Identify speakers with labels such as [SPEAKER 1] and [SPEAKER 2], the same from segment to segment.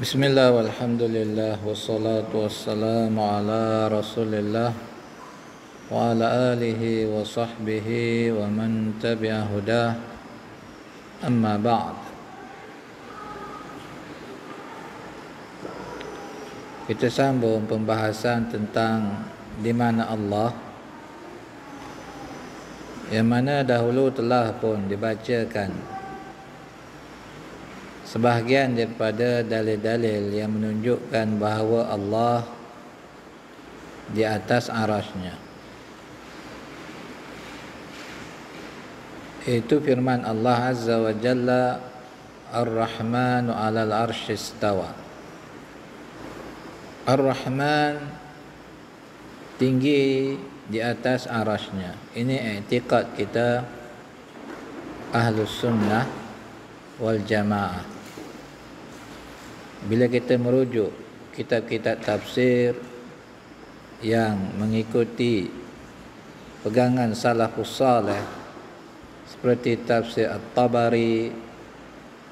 [SPEAKER 1] Bismillah walhamdulillah wassalatu wassalamu ala rasulillah wa ala alihi wa sahbihi wa man tabi'a hudah, amma ba'd. Kita sambung pembahasan tentang di mana Allah, yang mana dahulu telah pun dibacakan sebahagian daripada dalil-dalil yang menunjukkan bahawa Allah di atas arasy-Nya. Itu firman Allah Azza wa Jalla, Ar-Rahmanu 'alal 'arsy istawa. Ar-Rahman tinggi di atas arasy-Nya. Ini i'tiqad kita Ahlus Sunnah wal Jamaah. Bila kita merujuk kitab-kitab tafsir yang mengikuti pegangan salafus salih seperti tafsir At-Tabari,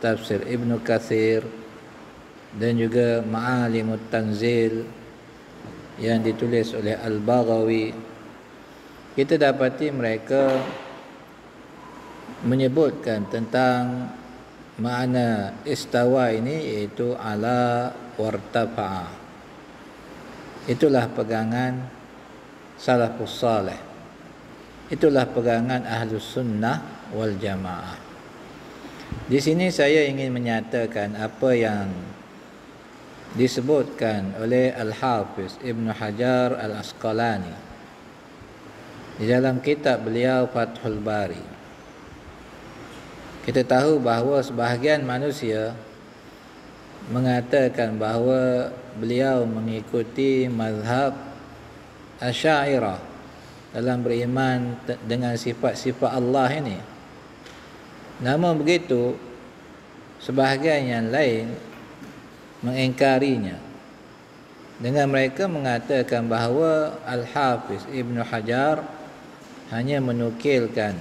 [SPEAKER 1] tafsir Ibnu Katsir, dan juga Ma'alimut Tanzil yang ditulis oleh Al-Baghawi, kita dapati mereka menyebutkan tentang makna istawa ini, iaitu ala wartafa'a. Itulah pegangan salafus salih, itulah pegangan Ahlus Sunnah wal Jamaah. Di sini saya ingin menyatakan apa yang disebutkan oleh Al-Hafiz Ibn Hajar Al-Asqalani di dalam kitab beliau Fathul Bari. Kita tahu bahawa sebahagian manusia mengatakan bahawa beliau mengikuti mazhab Asy'ariyah dalam beriman dengan sifat-sifat Allah ini. Namun begitu, sebahagian yang lain mengingkarinya dengan mereka mengatakan bahawa Al-Hafiz Ibn Hajar hanya menukilkan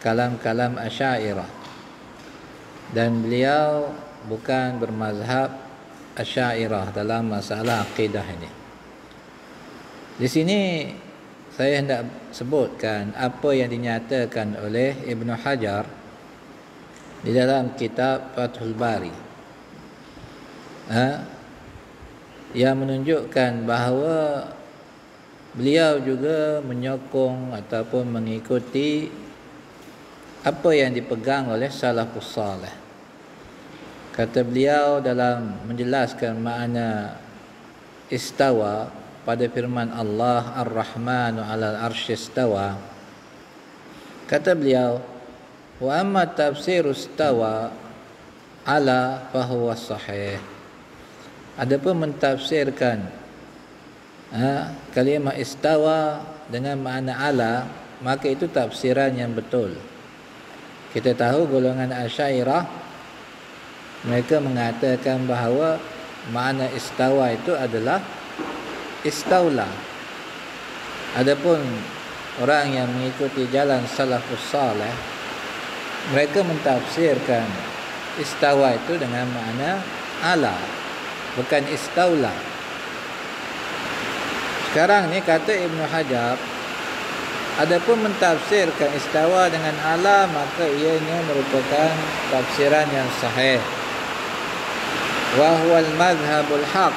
[SPEAKER 1] kalam-kalam Asy'ariyah dan beliau bukan bermazhab Asy'ariyah dalam masalah akidah ini. Di sini saya hendak sebutkan apa yang dinyatakan oleh Ibn Hajar di dalam kitab Fathul Bari, yang menunjukkan bahawa beliau juga menyokong ataupun mengikuti apa yang dipegang oleh salafus salih. Kata beliau dalam menjelaskan makna istawa pada firman Allah Ar-Rahmanu 'alal 'arsy istawa, kata beliau, wa amma tafsir istawa ala fahuwa sahih. Adapun mentafsirkan kalimah istawa dengan makna ala, maka itu tafsiran yang betul. Kita tahu golongan Asy'ariyah mereka mengatakan bahawa makna istawa itu adalah istaula. Adapun orang yang mengikuti jalan salafus salih, mereka mentafsirkan istawa itu dengan makna ala, bukan istaula. Sekarang ni kata Ibn Hajar, adapun mentafsirkan istawa dengan ala, maka ianya merupakan tafsiran yang sahih. Wa huwal mazhabul haq,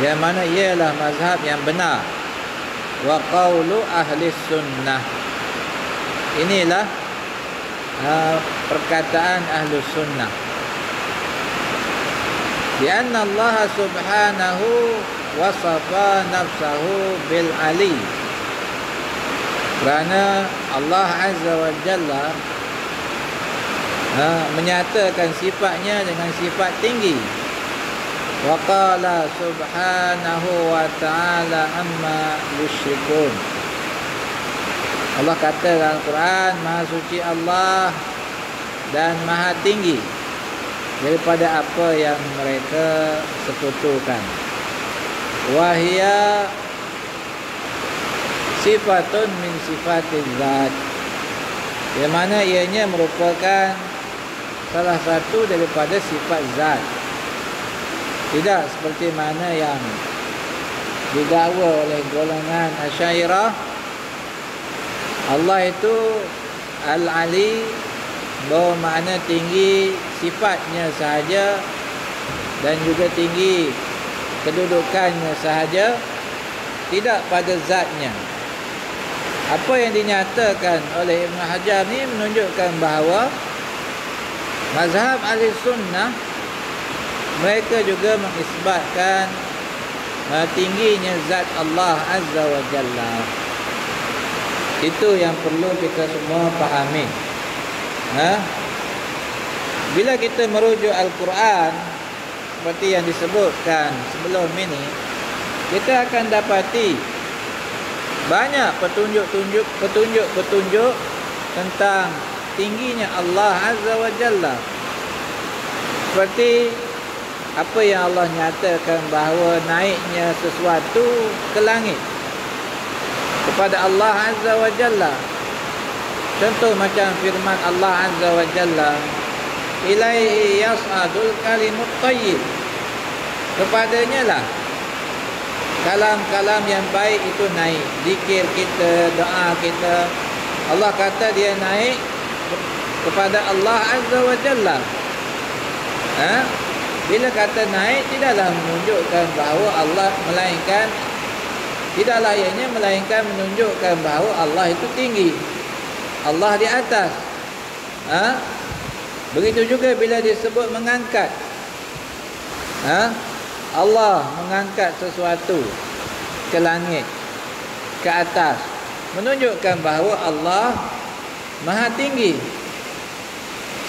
[SPEAKER 1] yang mana ialah mazhab yang benar. Wa qaulu ahli sunnah, inilah perkataan ahli sunnah. Di anna Allah subhanahu wasafa nafsahu bil ali, kerana Allah Azza wa Jalla menyatakan sifatnya dengan sifat tinggi. Wa qala subhanahu wa ta'ala amma yusyrikun. Allah kata dalam Quran, Maha suci Allah dan Maha tinggi daripada apa yang mereka sekutukan. Wa hiya sifatun min sifatil zat, yang mana ianya merupakan salah satu daripada sifat zat. Tidak seperti mana yang didakwa oleh golongan Asy'ariyah. Allah itu Al-Ali, bahawa makna tinggi sifatnya sahaja dan juga tinggi kedudukannya sahaja, tidak pada zatnya. Apa yang dinyatakan oleh Ibn Hajar ni menunjukkan bahawa mazhab Ahli Sunnah, mereka juga mengisbatkan tingginya zat Allah Azza wa Jalla. Itu yang perlu kita semua fahami. Bila kita merujuk Al-Quran seperti yang disebutkan sebelum ini, kita akan dapati banyak petunjuk-petunjuk tentang tingginya Allah Azza wa Jalla. Seperti apa yang Allah nyatakan bahawa naiknya sesuatu ke langit kepada Allah Azza wa Jalla. Contoh macam firman Allah Azza wa Jalla, ilaihi yas'adul kalimut thayyib. Kepadanya lah kalam-kalam yang baik itu naik. Zikir kita, doa kita, Allah kata dia naik kepada Allah Azza wa Jalla. Bila kata naik, tidaklah menunjukkan bahawa Allah, melainkan tidaklah ianya melainkan menunjukkan bahawa Allah itu tinggi, Allah di atas. Begitu juga bila disebut mengangkat, Allah mengangkat sesuatu ke langit, ke atas, menunjukkan bahawa Allah Maha tinggi.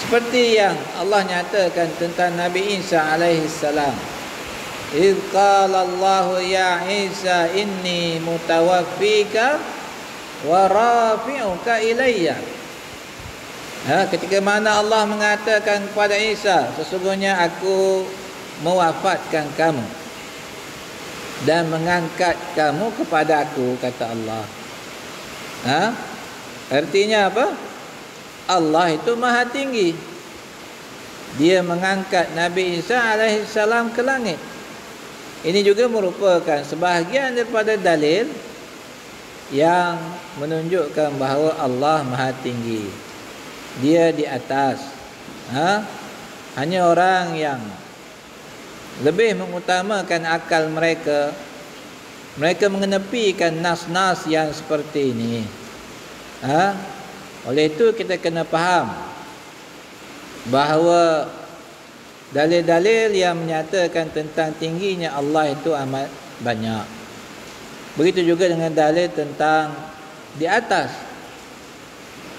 [SPEAKER 1] Seperti yang Allah nyatakan tentang Nabi Isa alaihi salam, "Idz qala Allah ya Isa inni mutawaffika wa rafi'uka ilayya." Ketika mana Allah mengatakan kepada Isa, sesungguhnya aku mewafatkan kamu dan mengangkat kamu kepada aku, kata Allah. Artinya apa? Allah itu Maha tinggi. Dia mengangkat Nabi Isa alaihi salam ke langit. Ini juga merupakan sebahagian daripada dalil yang menunjukkan bahawa Allah Maha tinggi. Dia di atas. Hanya orang yang lebih mengutamakan akal mereka, mereka mengenepikan nas-nas yang seperti ini. Oleh itu kita kena faham bahawa dalil-dalil yang menyatakan tentang tingginya Allah itu amat banyak. Begitu juga dengan dalil tentang di atas.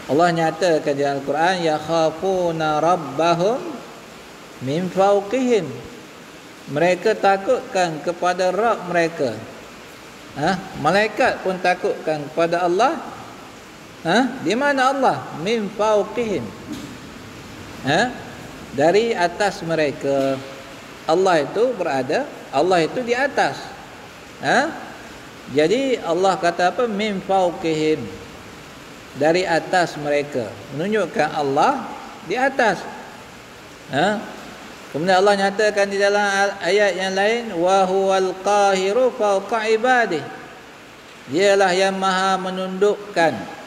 [SPEAKER 1] Allah nyatakan di Al-Quran, yakhafuna rabbahum min fawqihim. Mereka takutkan kepada Rabb mereka. Malaikat pun takutkan kepada Allah. Di mana Allah? Min fawqihim. Dari atas mereka. Allah itu berada, Allah itu di atas. Jadi Allah kata apa? Min fawqihim. Dari atas mereka. Menunjukkan Allah di atas. Kemudian Allah nyatakan di dalam ayat yang lain, wa huwal qahiru fawqa ibadih. Dialah yang maha menundukkan.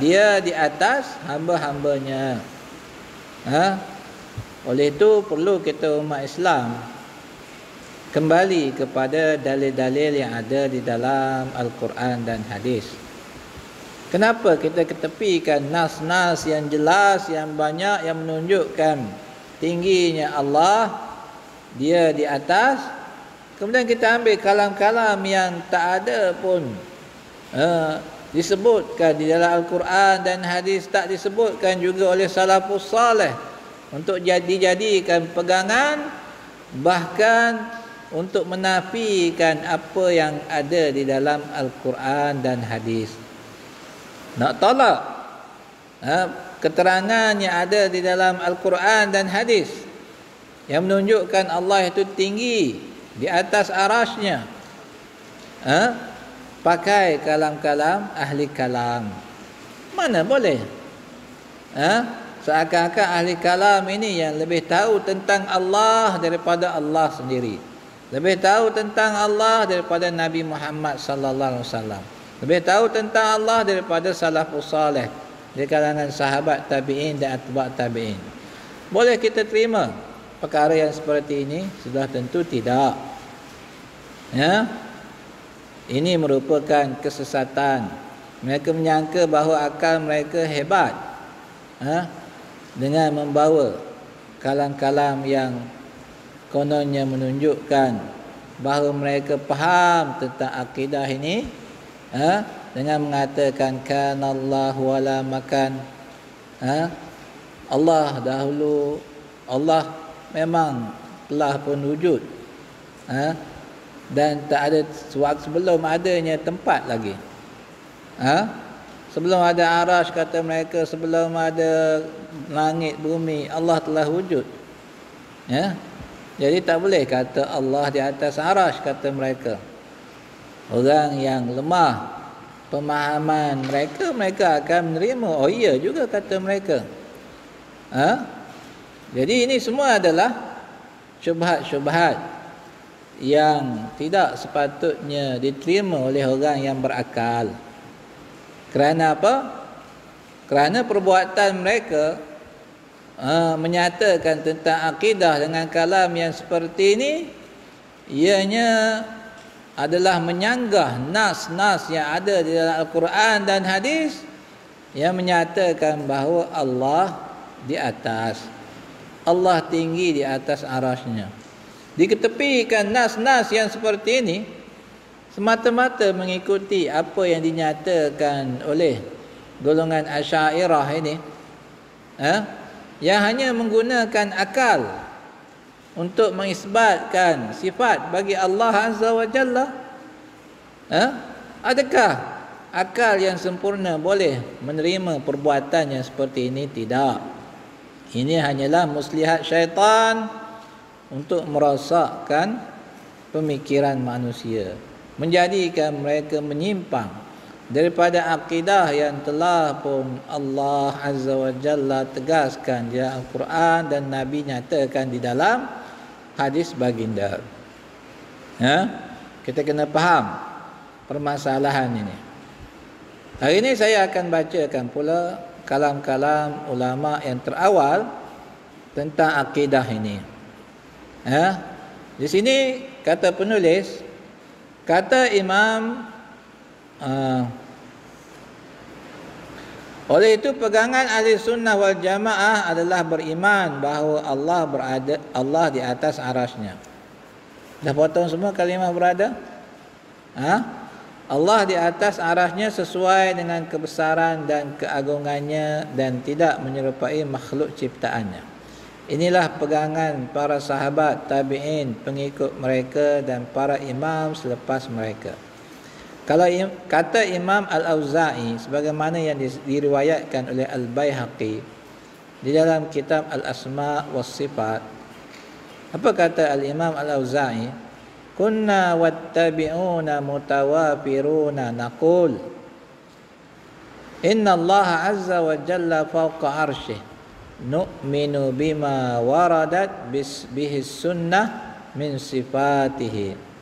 [SPEAKER 1] Dia di atas hamba-hambanya. Oleh itu perlu kita umat Islam kembali kepada dalil-dalil yang ada di dalam Al-Quran dan hadis. Kenapa kita ketepikan nas-nas yang jelas, yang banyak, yang menunjukkan tingginya Allah, dia di atas, kemudian kita ambil kalam-kalam yang tak ada pun disebutkan di dalam Al-Quran dan hadis, tak disebutkan juga oleh salafus salih untuk dijadikan pegangan, bahkan untuk menafikan apa yang ada di dalam Al-Quran dan hadis. Nak tolak keterangan yang ada di dalam Al-Quran dan hadis yang menunjukkan Allah itu tinggi di atas arasnya, pakai kalam-kalam ahli kalam. Mana boleh? Seakan-akan ahli kalam ini yang lebih tahu tentang Allah daripada Allah sendiri. Lebih tahu tentang Allah daripada Nabi Muhammad sallallahu alaihi wasallam. Lebih tahu tentang Allah daripada salafus saleh di kalangan sahabat tabi'in dan atba' tabi'in. Boleh kita terima perkara yang seperti ini? Sudah tentu tidak. Ya. Ini merupakan kesesatan. Mereka menyangka bahawa akal mereka hebat. Dengan membawa kalam-kalam yang kononnya menunjukkan bahawa mereka faham tentang akidah ini, dengan mengatakan kanallahu wala makan, Allah dahulu, Allah memang telah pun wujud, dan tak ada sewaktu sebelum adanya tempat lagi. Sebelum ada arash, kata mereka, sebelum ada langit bumi, Allah telah wujud. Ya. Jadi tak boleh kata Allah di atas arash, kata mereka. Orang yang lemah pemahaman mereka, mereka akan menerima, oh iya juga, kata mereka. Jadi ini semua adalah syubhat-syubhat yang tidak sepatutnya diterima oleh orang yang berakal. Kerana apa? Kerana perbuatan mereka menyatakan tentang akidah dengan kalam yang seperti ini, ianya adalah menyanggah nas-nas yang ada di dalam Al-Quran dan hadis yang menyatakan bahawa Allah di atas, Allah tinggi di atas arasy-Nya. Diketepikan nas-nas yang seperti ini semata-mata mengikuti apa yang dinyatakan oleh golongan Asy'ariyah ini, yang hanya menggunakan akal untuk mengisbatkan sifat bagi Allah Azza wa Jalla. Adakah akal yang sempurna boleh menerima perbuatan yang seperti ini? Tidak. Ini hanyalah muslihat syaitan untuk merosakkan pemikiran manusia, menjadikan mereka menyimpang daripada akidah yang telah pun Allah Azza wa Jalla tegaskan di Al-Quran dan Nabi nyatakan di dalam hadis baginda. Kita kena faham permasalahan ini. Hari ini saya akan bacakan pula kalam-kalam ulama yang terawal tentang akidah ini. Di sini kata penulis, kata Imam, oleh itu pegangan ahli sunnah wal jamaah adalah beriman bahawa Allah di atas arasy-Nya. Dah potong semua kalimah berada? Allah di atas arasy-Nya sesuai dengan kebesaran dan keagungannya dan tidak menyerupai makhluk ciptaannya. Inilah pegangan para sahabat, tabi'in, pengikut mereka dan para imam selepas mereka. Kalau kata Imam Al-Auza'i sebagaimana yang diriwayatkan oleh Al-Baihaqi di dalam kitab Al-Asma' was Sifat, apa kata Al-Imam Al-Auza'i? Kunna wattabi'una mutawafiruna naqul inna Allah azza wa jalla fawqa arsyih nu'minu bima waradat bihi sunnah min sifatihi.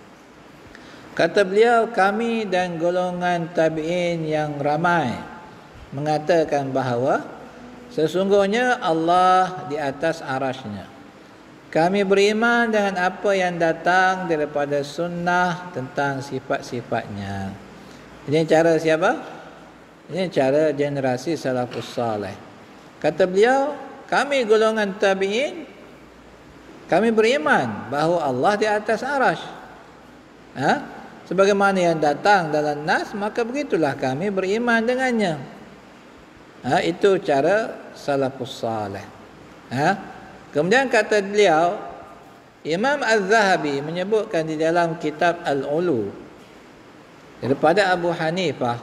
[SPEAKER 1] Kata beliau, kami dan golongan tabi'in yang ramai mengatakan bahawa sesungguhnya Allah di atas arasy-Nya. Kami beriman dengan apa yang datang daripada sunnah tentang sifat-sifatnya. Ini cara siapa? Ini cara generasi salafus saleh. Kata beliau, kami golongan tabi'in, kami beriman bahawa Allah di atas arasy. Sebagaimana yang datang dalam nas, maka begitulah kami beriman dengannya. Itu cara salafus saleh. Kemudian kata beliau, Imam Az-Zahabi menyebutkan di dalam kitab Al-Ulu daripada Abu Hanifah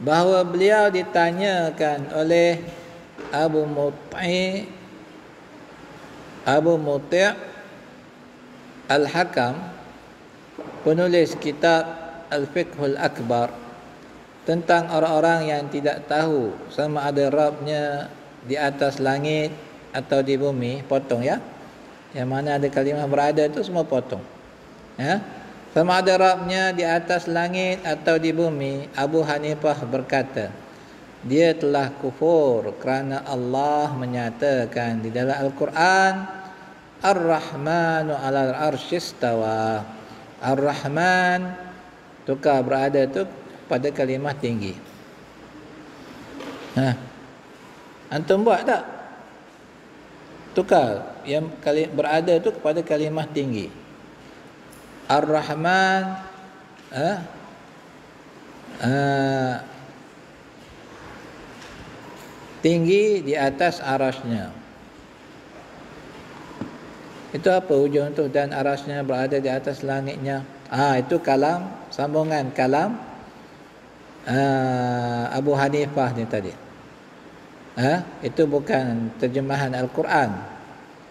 [SPEAKER 1] bahawa beliau ditanyakan oleh Abu Muti' Al-Hakam, penulis kitab Al-Fiqhul Akbar, tentang orang-orang yang tidak tahu sama ada Rabbnya di atas langit atau di bumi, potong ya. Yang mana ada kalimah berada itu semua potong. Ya. Sama ada Rabbnya di atas langit atau di bumi. Abu Hanifah berkata, dia telah kufur kerana Allah menyatakan di dalam Al-Quran, Ar-Rahmanu 'alal 'arsy istawa. Ar-Rahman tukar berada tu pada kalimah tinggi. Antum buat tak? Tukar yang berada tu kepada kalimah tinggi. Ar-Rahman tinggi di atas arasnya. Itu apa hujung tu? Dan arasnya berada di atas langitnya. Itu kalam, sambungan kalam Abu Hanifah ni tadi. Itu bukan terjemahan Al-Quran.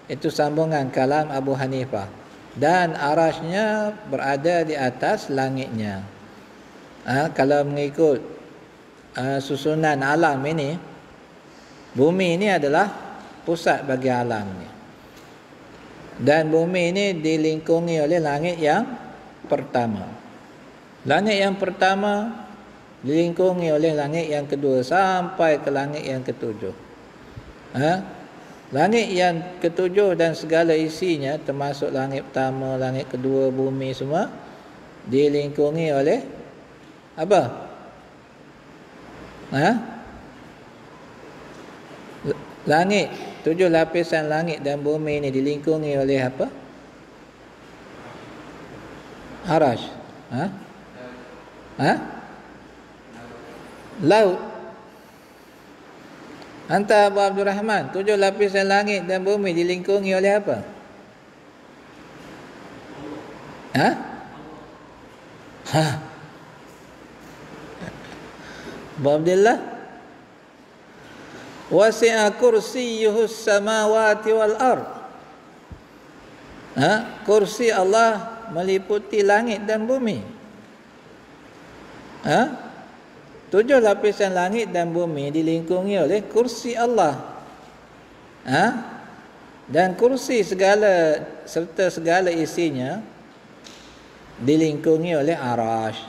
[SPEAKER 1] Itu sambungan kalam Abu Hanifah. Dan arasnya berada di atas langitnya. Kalau mengikut susunan alam ini, bumi ini adalah pusat bagi alam ni. Dan bumi ini dilingkungi oleh langit yang pertama. Langit yang pertama dilingkungi oleh langit yang kedua sampai ke langit yang ketujuh. Langit yang ketujuh dan segala isinya, termasuk langit pertama, langit kedua, bumi semua dilingkungi oleh apa? Langit, 7 lapisan langit dan bumi ini dilingkungi oleh apa? Arash. Laut. Hantar Abu Abdul Rahman, 7 lapisan langit dan bumi dilingkungi oleh apa? Abu Abdullah, wasi'a kursiyyuhus samawati wal ard. Kursi Allah meliputi langit dan bumi. 7 lapisan langit dan bumi dilingkungi oleh kursi Allah. Dan kursi segala serta segala isinya dilingkungi oleh arash.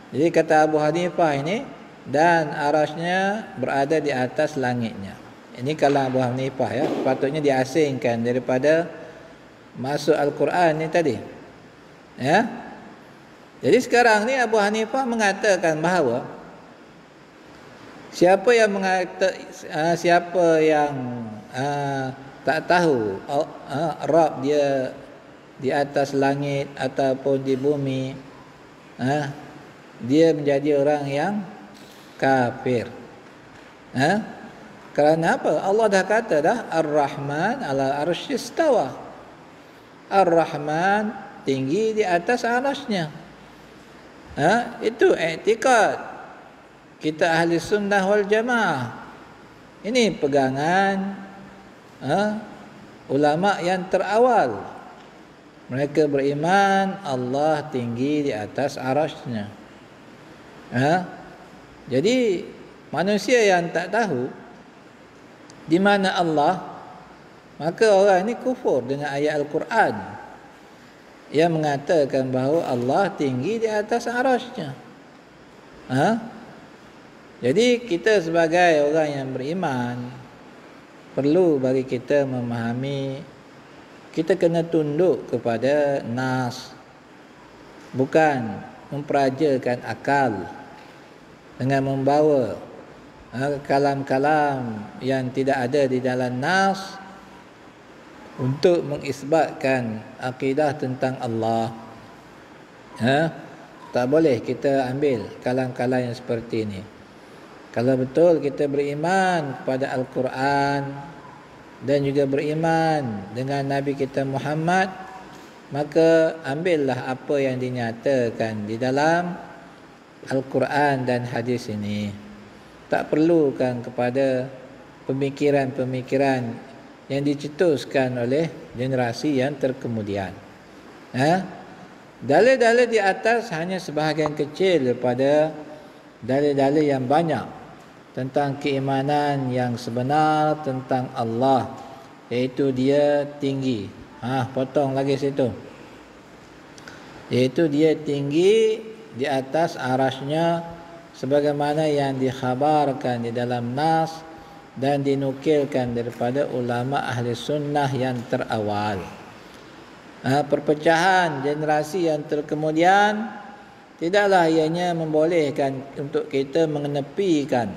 [SPEAKER 1] Jadi kata Abu Hanifah ini, dan arasnya berada di atas langitnya. Ini kalam Abu Hanifah ya. Patutnya diasingkan daripada masuk Al-Quran ni tadi. Ya. Jadi sekarang ni Abu Hanifah mengatakan bahawa siapa yang tak tahu Rabb dia di atas langit ataupun di bumi, dia menjadi orang yang kafir. Kerana apa? Allah dah kata dah, Ar-Rahman 'ala 'arsy istawa. Ar-Rahman tinggi di atas arasnya. Itu i'tikad kita ahli sunnah wal jamaah. Ini pegangan ulama yang terawal. Mereka beriman Allah tinggi di atas arasnya. Jadi manusia yang tak tahu di mana Allah, maka orang ini kufur dengan ayat Al-Quran yang mengatakan bahawa Allah tinggi di atas arasnya. Jadi kita sebagai orang yang beriman, perlu bagi kita memahami, kita kena tunduk kepada nas, bukan memperajakan akal dengan membawa kalam-kalam yang tidak ada di dalam nas untuk mengisbatkan akidah tentang Allah. Tak boleh kita ambil kalam-kalam yang seperti ini. Kalau betul kita beriman kepada Al-Quran dan juga beriman dengan Nabi kita Muhammad, maka ambillah apa yang dinyatakan di dalam Al-Quran dan hadis ini. Tak perlukan kepada pemikiran-pemikiran yang dicetuskan oleh generasi yang terkemudian. Dalil-dalil di atas hanya sebahagian kecil daripada dalil-dalil yang banyak tentang keimanan yang sebenar tentang Allah, iaitu dia tinggi. Potong lagi situ. Iaitu dia tinggi di atas arasnya sebagaimana yang dikhabarkan di dalam nas dan dinukilkan daripada ulama ahli sunnah yang terawal. Perpecahan generasi yang terkemudian tidaklah ianya membolehkan untuk kita mengenepikan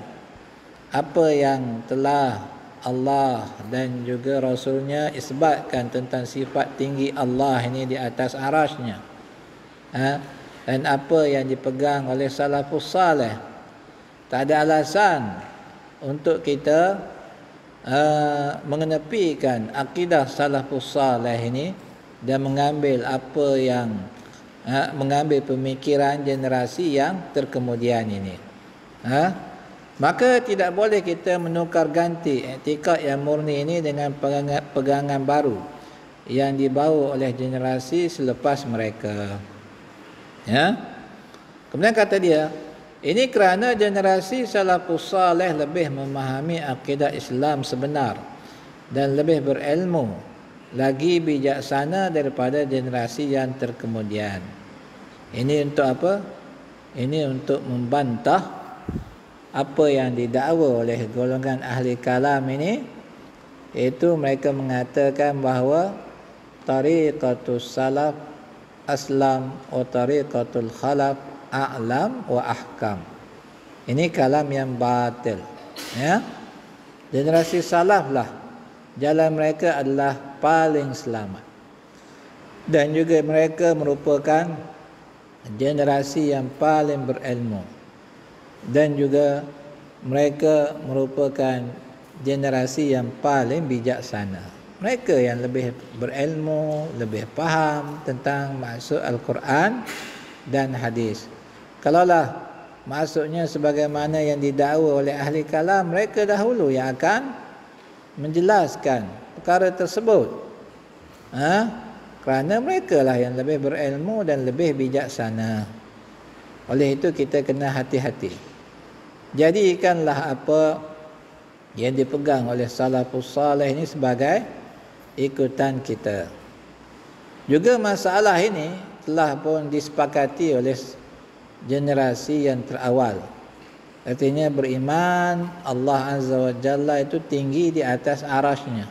[SPEAKER 1] apa yang telah Allah dan juga Rasulnya isbatkan tentang sifat tinggi Allah ini di atas arasnya, dan apa yang dipegang oleh salafus salih. Tak ada alasan untuk kita mengenepikan akidah salafus salih ini dan mengambil apa yang mengambil pemikiran generasi yang terkemudian ini. Maka tidak boleh kita menukar ganti i'tikad yang murni ini dengan pegangan baru yang dibawa oleh generasi selepas mereka. Kemudian kata dia, ini kerana generasi salafus salih lebih memahami akidah Islam sebenar dan lebih berilmu, lagi bijaksana daripada generasi yang terkemudian. Ini untuk apa? Ini untuk membantah apa yang didakwa oleh golongan ahli kalam ini, iaitu mereka mengatakan bahawa tariqatus salaf aslam wa tariqatul khalaf a'lam wa ahkam. Ini kalam yang batil. Generasi salaf lah jalan mereka adalah paling selamat, dan juga mereka merupakan generasi yang paling berilmu, dan juga mereka merupakan generasi yang paling bijaksana. Mereka yang lebih berilmu, lebih faham tentang maksud Al-Quran dan hadis. Kalaulah maksudnya sebagaimana yang didakwa oleh ahli kalam, mereka dahulu yang akan menjelaskan perkara tersebut. Kerana mereka lah yang lebih berilmu dan lebih bijaksana. Oleh itu kita kena hati-hati. Jadikanlah apa yang dipegang oleh salafus salih ini sebagai ikutan kita. Juga masalah ini telah pun disepakati oleh generasi yang terawal. Artinya beriman Allah Azza wa Jalla itu tinggi di atas arasnya.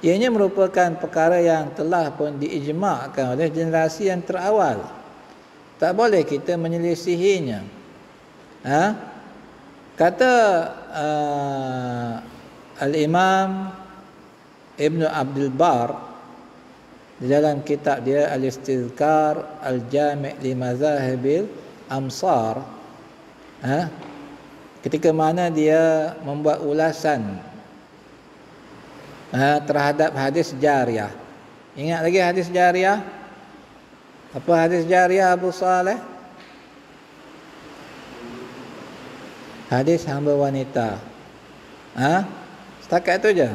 [SPEAKER 1] Ianya merupakan perkara yang telah pun diijma'kan oleh generasi yang terawal. Tak boleh kita menyelisihinya. Kata Al-Imam Ibn Abdul Bar di dalam kitab dia Al-Istidhkar Al-Jami' li Mazahibil Amsar, ketika mana dia membuat ulasan terhadap hadis jariyah. Ingat lagi hadis jariyah? Apa hadis jariyah Abu Saleh? Hadis hamba wanita. Setakat itu je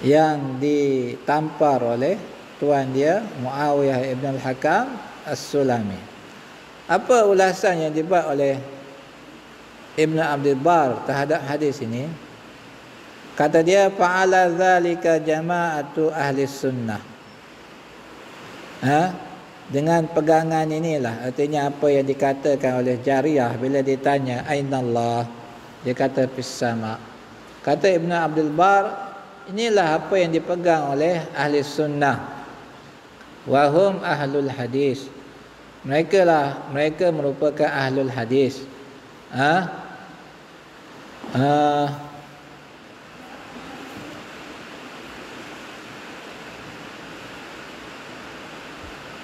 [SPEAKER 1] yang ditampar oleh tuan dia Muawiyah ibn al-Hakam As-Sulami. Apa ulasan yang dibuat oleh Ibn Abdul Bar terhadap hadis ini? Kata dia, fa'ala dzalika jama'atu ahli sunnah. Dengan pegangan inilah, artinya apa yang dikatakan oleh Jariyah bila ditanya aina Allah, dia kata fis sama. Kata Ibn Abdul Bar, inilah apa yang dipegang oleh ahli sunnah. Wa hum ahlul hadis. Mereka merupakan ahlul hadis.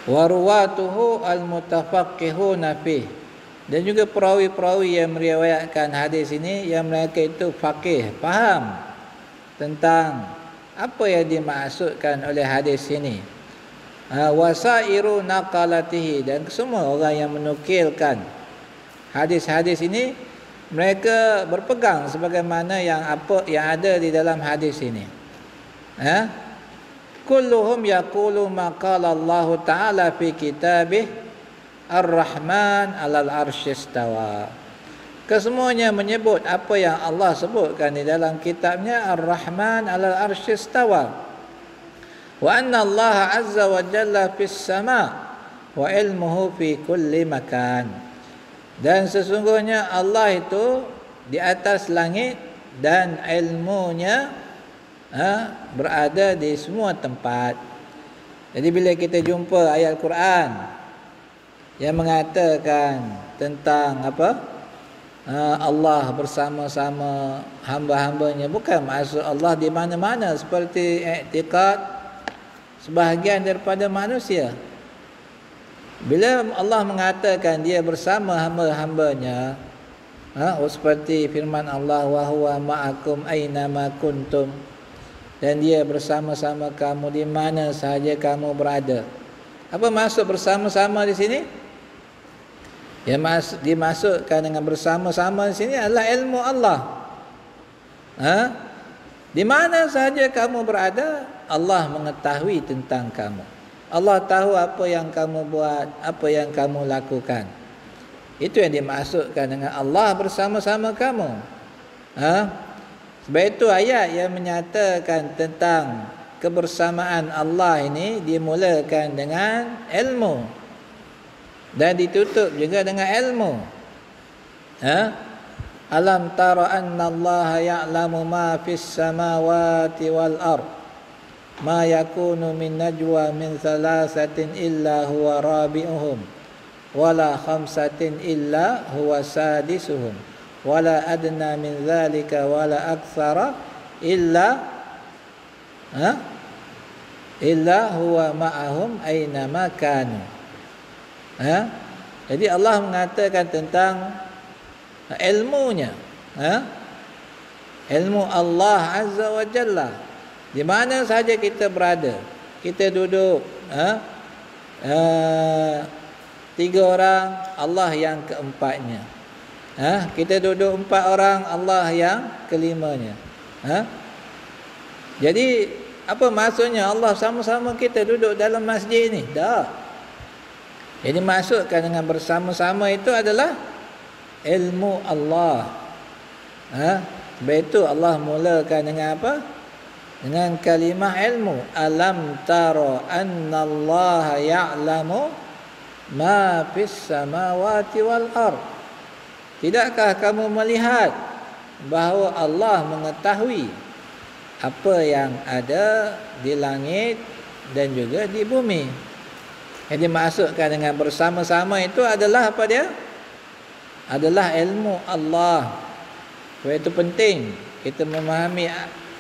[SPEAKER 1] Warwatuhu al-mutafaqihuna fih. Dan juga perawi-perawi yang meriwayatkan hadis ini yang mereka itu faqih, faham tentang apa yang dimaksudkan oleh hadis ini. Wasairu naqalatihi, dan semua orang yang menukilkan hadis-hadis ini mereka berpegang sebagaimana yang apa yang ada di dalam hadis ini. Kulluhum yaqulu ma qala Allah Ta'ala fi kitabih Ar-Rahman 'alal 'arsy istawa. kesemuanya menyebut apa yang Allah sebutkan di dalam kitabnya, Ar-Rahman 'alal 'arsy istawa. Wa anna Allah 'azza wa jalla fis sama' wa ilmuhu fi kulli makan. Dan sesungguhnya Allah itu di atas langit dan ilmunya berada di semua tempat. Jadi bila kita jumpa ayat Quran yang mengatakan tentang Allah bersama-sama hamba-hambanya, bukan maksud Allah di mana-mana seperti i'tiqad sebahagian daripada manusia. Bila Allah mengatakan dia bersama hamba-hambanya, seperti firman Allah, wa huwa ma'akum aina ma kuntum, dan dia bersama-sama kamu di mana sahaja kamu berada. Apa maksud bersama-sama di sini? Yang dimaksudkan dengan bersama-sama di sini adalah ilmu Allah. Di mana sahaja kamu berada, Allah mengetahui tentang kamu. Allah tahu apa yang kamu buat, apa yang kamu lakukan. Itu yang dimaksudkan dengan Allah bersama-sama kamu. Sebab itu ayat yang menyatakan tentang kebersamaan Allah ini dimulakan dengan ilmu dan ditutup juga dengan ilmu. Alam tara anna Allah ya'lamu ma fis samawati wal ard ma yakunu min najwa min thalathatin illa huwa rabi'uhum wala khamsatin illa huwa sadisuhum wala adna min dhalika wala akthara illa huwa ma'ahum aina ma kanu. Jadi Allah mengatakan tentang ilmunya, ilmu Allah Azza wa Jalla. Di mana sahaja kita berada, kita duduk, 3 orang, Allah yang keempatnya. Kita duduk 4 orang, Allah yang kelimanya. Jadi apa maksudnya Allah sama-sama kita duduk dalam masjid ni? Tak. Jadi maksudkan dengan bersama-sama itu adalah ilmu Allah. Sebab itu Allah mulakan dengan apa? Dengan kalimah ilmu. Alam tara anna Allah ya'lamu ma fis samawati wal ard. Tidakkah kamu melihat bahawa Allah mengetahui apa yang ada di langit dan juga di bumi? Yang dimaksudkan dengan bersama-sama itu adalah apa dia? Adalah ilmu Allah. Sebab itu penting kita memahami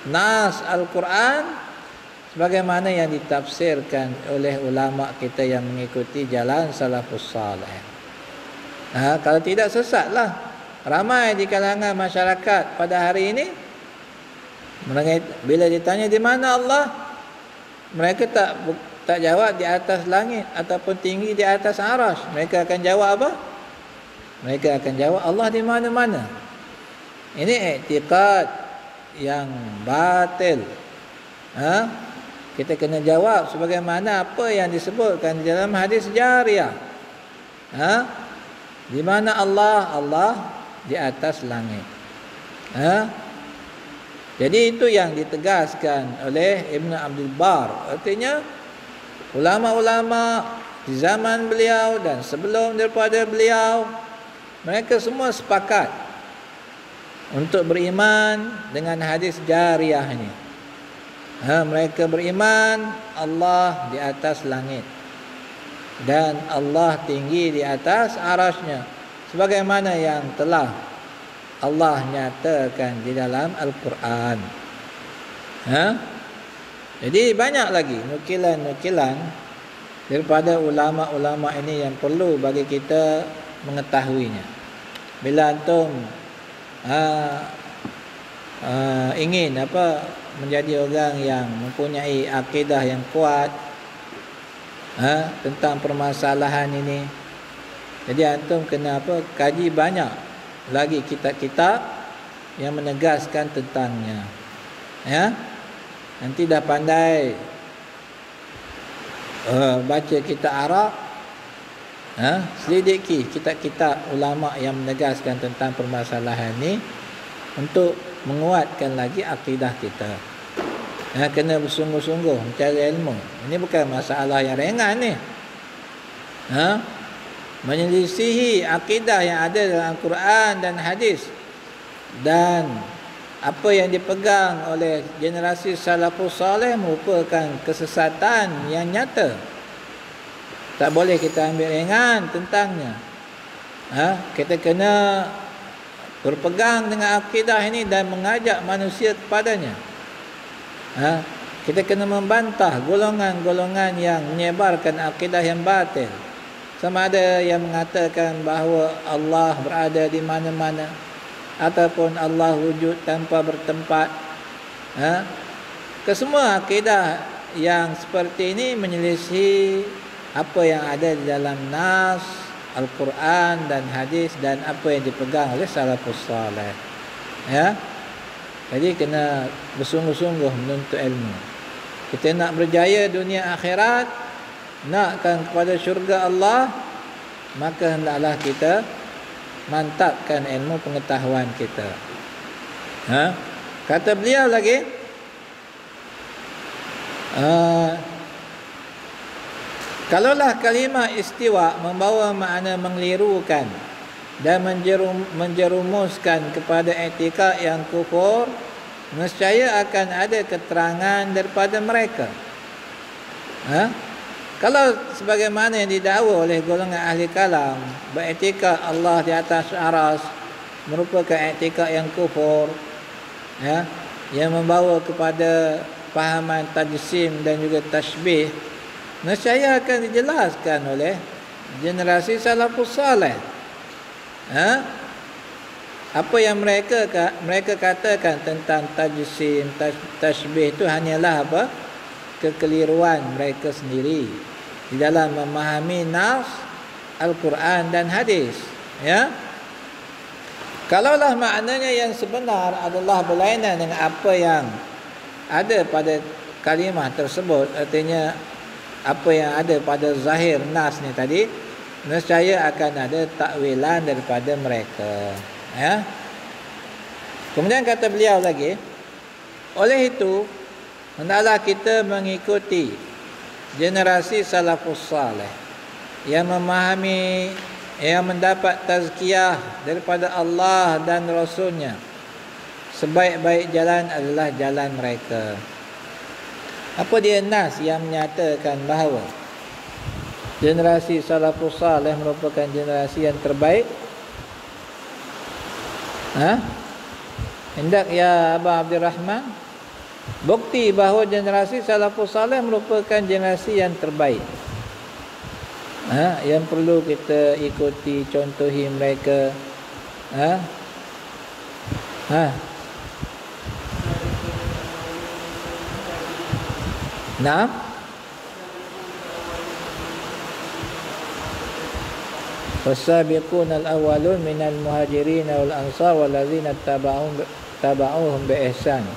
[SPEAKER 1] nas Al-Quran sebagaimana yang ditafsirkan oleh ulama kita yang mengikuti jalan salafus salih. Kalau tidak, sesatlah. Ramai di kalangan masyarakat pada hari ini, bila ditanya di mana Allah, mereka tak jawab di atas langit ataupun tinggi di atas arasy. Mereka akan jawab apa? Mereka akan jawab Allah di mana-mana. Ini i'tiqad yang batil. Kita kena jawab sebagaimana apa yang disebutkan di dalam hadis jariyah. Di mana Allah? Allah di atas langit. Jadi itu yang ditegaskan oleh Ibn Abdul Bar. Artinya ulama-ulama di zaman beliau dan sebelum daripada beliau, mereka semua sepakat untuk beriman dengan hadis jariyah ini. Mereka beriman Allah di atas langit dan Allah tinggi di atas arasy-Nya, sebagaimana yang telah Allah nyatakan di dalam Al-Quran. Jadi banyak lagi nukilan-nukilan daripada ulama-ulama ini yang perlu bagi kita mengetahuinya. Bila antum ingin menjadi orang yang mempunyai akidah yang kuat tentang permasalahan ini, jadi antum kena kaji banyak lagi kitab-kitab yang menegaskan tentangnya. Nanti dah pandai baca kitab Arab, Selidiki kitab-kitab ulama yang menegaskan tentang permasalahan ni untuk menguatkan lagi akidah kita. Kena bersungguh-sungguh mencari ilmu. Ini bukan masalah yang ringan ni. Menyelisihi akidah yang ada dalam Quran dan hadis, dan apa yang dipegang oleh generasi salafus saleh merupakan kesesatan yang nyata. Tak boleh kita ambil ringan tentangnya. Kita kena berpegang dengan akidah ini dan mengajak manusia kepadanya. Kita kena membantah golongan-golongan yang menyebarkan akidah yang batil. Sama ada yang mengatakan bahawa Allah berada di mana-mana, ataupun Allah wujud tanpa bertempat. Kesemua akidah yang seperti ini menyelisih apa yang ada di dalam nas Al-Quran dan hadis, dan apa yang dipegang oleh salafus saleh. Jadi kena bersungguh-sungguh menuntut ilmu. Kita nak berjaya dunia akhirat, nakkan kepada syurga Allah, maka hendaklah kita mantapkan ilmu pengetahuan kita. Kata beliau lagi, kalaulah kalimah istiwa membawa makna mengelirukan dan menjerumuskan kepada etika yang kufur, nescaya akan ada keterangan daripada mereka. Kalau sebagaimana yang didakwa oleh golongan ahli kalam, beretika Allah di atas aras merupakan etika yang kufur, yang membawa kepada fahaman tajsim dan juga tashbih, nescaya akan dijelaskan oleh generasi salafus saleh. Apa yang mereka katakan tentang tajsim, tashbih itu hanyalah kekeliruan mereka sendiri di dalam memahami nas Al-Quran dan hadis. Kalaulah maknanya yang sebenar adalah berlainan dengan apa yang ada pada kalimah tersebut, artinya apa yang ada pada zahir nas ni tadi, nescaya akan ada takwilan daripada mereka. Kemudian kata beliau lagi, oleh itu hendaklah kita mengikuti generasi salafus saleh yang memahami, yang mendapat tazkiyah daripada Allah dan Rasulnya. Sebaik-baik jalan adalah jalan mereka. Apa dia nas yang menyatakan bahawa generasi salafus saleh merupakan generasi yang terbaik? Hendak ya Abah Abdul Rahman, bukti bahawa generasi salafus saleh merupakan generasi yang terbaik, yang perlu kita ikuti, contohi mereka. Nah, wasabiqun al-awwalun minal muhajirin wal ansar wallazina tabauhum bi ihsan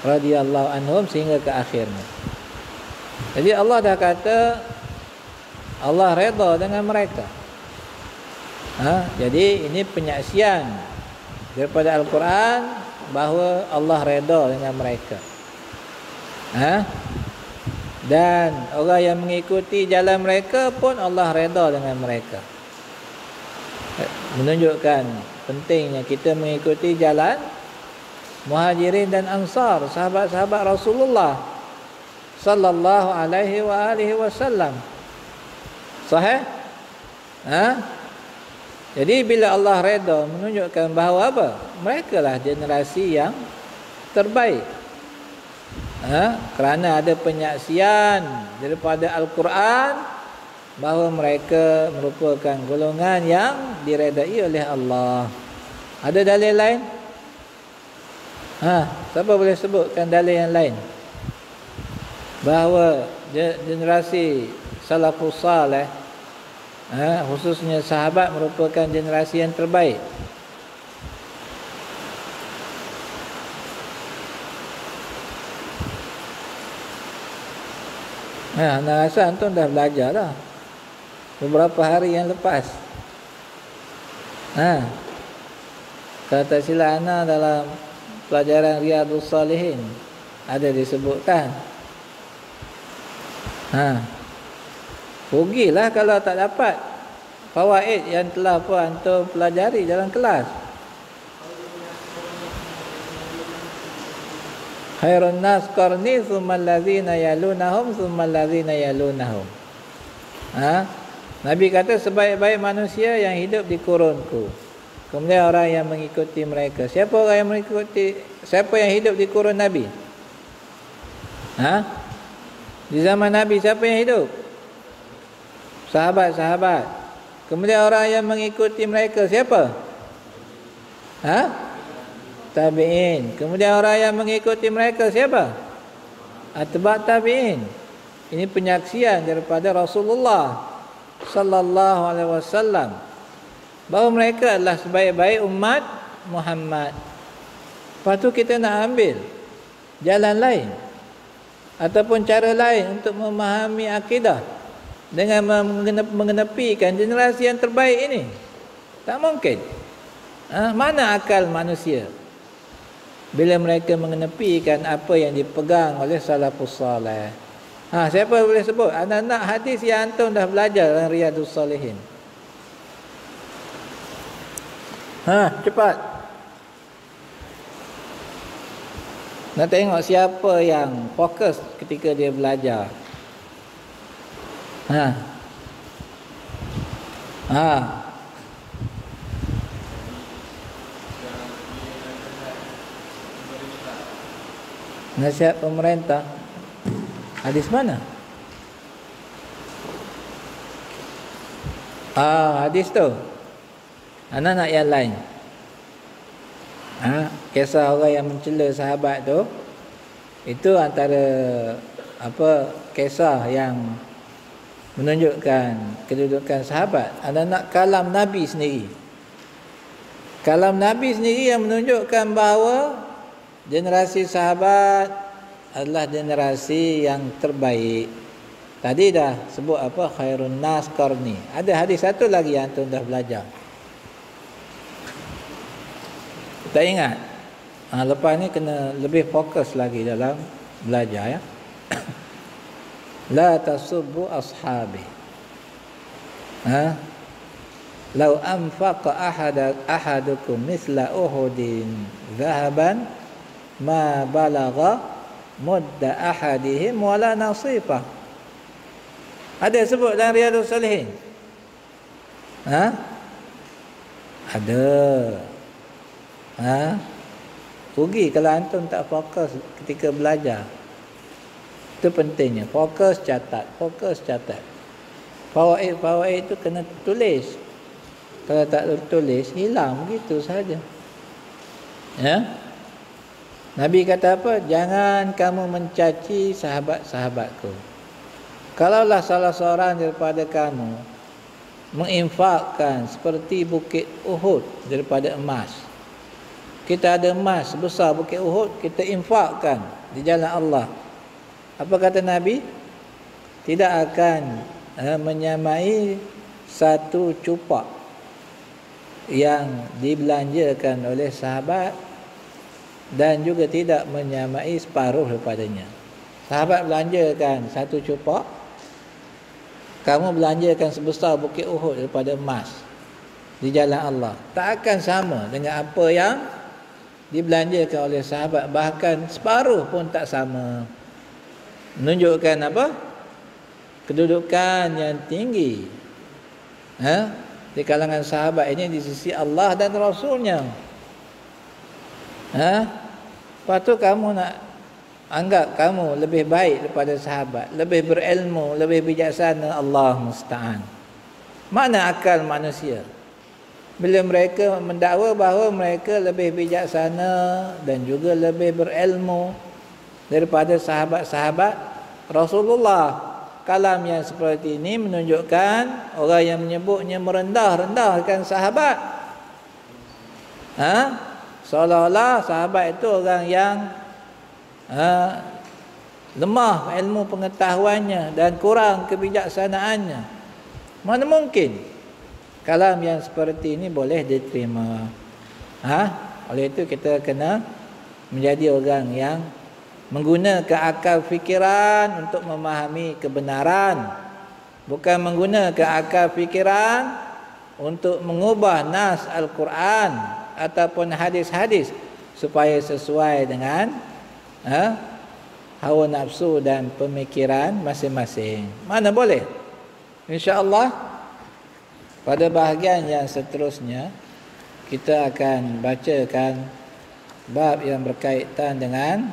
[SPEAKER 1] radhiyallahu anhum, sehingga ke akhirnya. Jadi Allah dah kata Allah redha dengan mereka. Jadi ini penyaksian daripada Al-Quran bahawa Allah redha dengan mereka. Dan orang yang mengikuti jalan mereka pun Allah redha dengan mereka. Menunjukkan pentingnya kita mengikuti jalan Muhajirin dan Ansar, sahabat-sahabat Rasulullah sallallahu alaihi wa alihi wasallam. Sahih? Jadi bila Allah redha, menunjukkan bahawa apa? Mereka lah generasi yang terbaik. Kerana ada penyaksian daripada Al-Quran bahawa mereka merupakan golongan yang diredai oleh Allah. Ada dalil lain? Siapa boleh sebutkan dalil yang lain bahawa generasi salafus saleh, khususnya sahabat, merupakan generasi yang terbaik? Nak rasa antum dah belajar dah. beberapa hari yang lepas. Kalau tak silap ana dalam pelajaran Riyadhus Salihin ada disebutkan. Rugilah kalau tak dapat fawaid yang telah pun antum pelajari dalam kelas. Khairun nas qarni tsumma allazina yalunahum tsumma allazina yalunahum. Nabi kata sebaik-baik manusia yang hidup di kurunku, kemudian orang yang mengikuti mereka. Siapa orang yang mengikuti? Siapa yang hidup di kurun Nabi? Di zaman Nabi siapa yang hidup? Sahabat-sahabat. Kemudian orang yang mengikuti mereka siapa? Tabi'in. Kemudian orang yang mengikuti mereka siapa? Atba' tabi'in. Ini penyaksian daripada Rasulullah sallallahu alaihi wasallam bahawa mereka adalah sebaik-baik umat Muhammad. Lepas tu kita nak ambil jalan lain ataupun cara lain untuk memahami akidah dengan mengenepikan generasi yang terbaik ini. Tak mungkin. Mana akal manusia bila mereka mengenepikan apa yang dipegang oleh salafus salih. Siapa boleh sebut? Anak-anak hadis yang antum dah belajar dalam Riyadhus Salihin. Cepat. Nak tengok siapa yang fokus ketika dia belajar. Nasihat pemerintah. Hadis mana? Hadis tu. Anak nak yang lain. Kisah orang yang mencela sahabat tu, itu antara kisah yang menunjukkan kedudukan sahabat. Anak-anak kalam Nabi sendiri. Kalam Nabi sendiri yang menunjukkan bahawa generasi sahabat adalah generasi yang terbaik. Tadi dah sebut khairun nas qarni. Ada hadis satu lagi yang antum dah belajar. Tak ingat? Lepas ni kena lebih fokus lagi dalam belajar ya. La tasubbu ashabi. Lau anfaqa ahadukum misla uhudin dhahaban ma balagha mudda ahadihim wala nasifah. Ada sebut dalam Riyadhus Salihin? Ada. Rugi kalau antum tak fokus ketika belajar. Itu pentingnya. Fokus catat. Fawaid itu kena tulis. Kalau tak tulis, hilang begitu saja. Nabi kata apa? Jangan kamu mencaci sahabat-sahabatku. Kalaulah salah seorang daripada kamu menginfakkan seperti bukit Uhud daripada emas. Kita ada emas sebesar bukit Uhud, kita infakkan di jalan Allah. Apa kata Nabi? Tidak akan menyamai satu cupak yang dibelanjakan oleh sahabat, dan juga tidak menyamai separuh daripadanya. Sahabat belanjakan satu cupak, kamu belanjakan sebesar bukit Uhud daripada emas di jalan Allah. Tak akan sama dengan apa yang dibelanjakan oleh sahabat, bahkan separuh pun tak sama. Menunjukkan apa? Kedudukan yang tinggi di kalangan sahabat ini di sisi Allah dan Rasulnya. Lepas tu kamu nak anggap kamu lebih baik daripada sahabat, lebih berilmu, lebih bijaksana. Allah musta'an. Mana akal manusia bila mereka mendakwa bahawa mereka lebih bijaksana dan juga lebih berilmu daripada sahabat-sahabat Rasulullah. Kalam yang seperti ini menunjukkan orang yang menyebutnya merendah-rendahkan sahabat. Seolah-olah sahabat itu orang yang lemah ilmu pengetahuannya dan kurang kebijaksanaannya. Mana mungkin kalam yang seperti ini boleh diterima. Oleh itu kita kena menjadi orang yang menggunakan akal fikiran untuk memahami kebenaran, bukan menggunakan akal fikiran untuk mengubah nas Al-Quran ataupun hadis-hadis supaya sesuai dengan hawa nafsu dan pemikiran masing-masing. Mana boleh. InsyaAllah pada bahagian yang seterusnya kita akan bacakan bab yang berkaitan dengan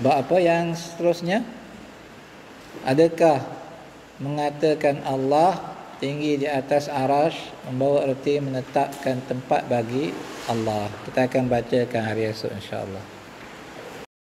[SPEAKER 1] bab apa yang seterusnya? Adakah mengatakan Allah tinggi di atas arasy membawa erti menetapkan tempat bagi Allah? Kita akan bacakan hari esok insya-Allah.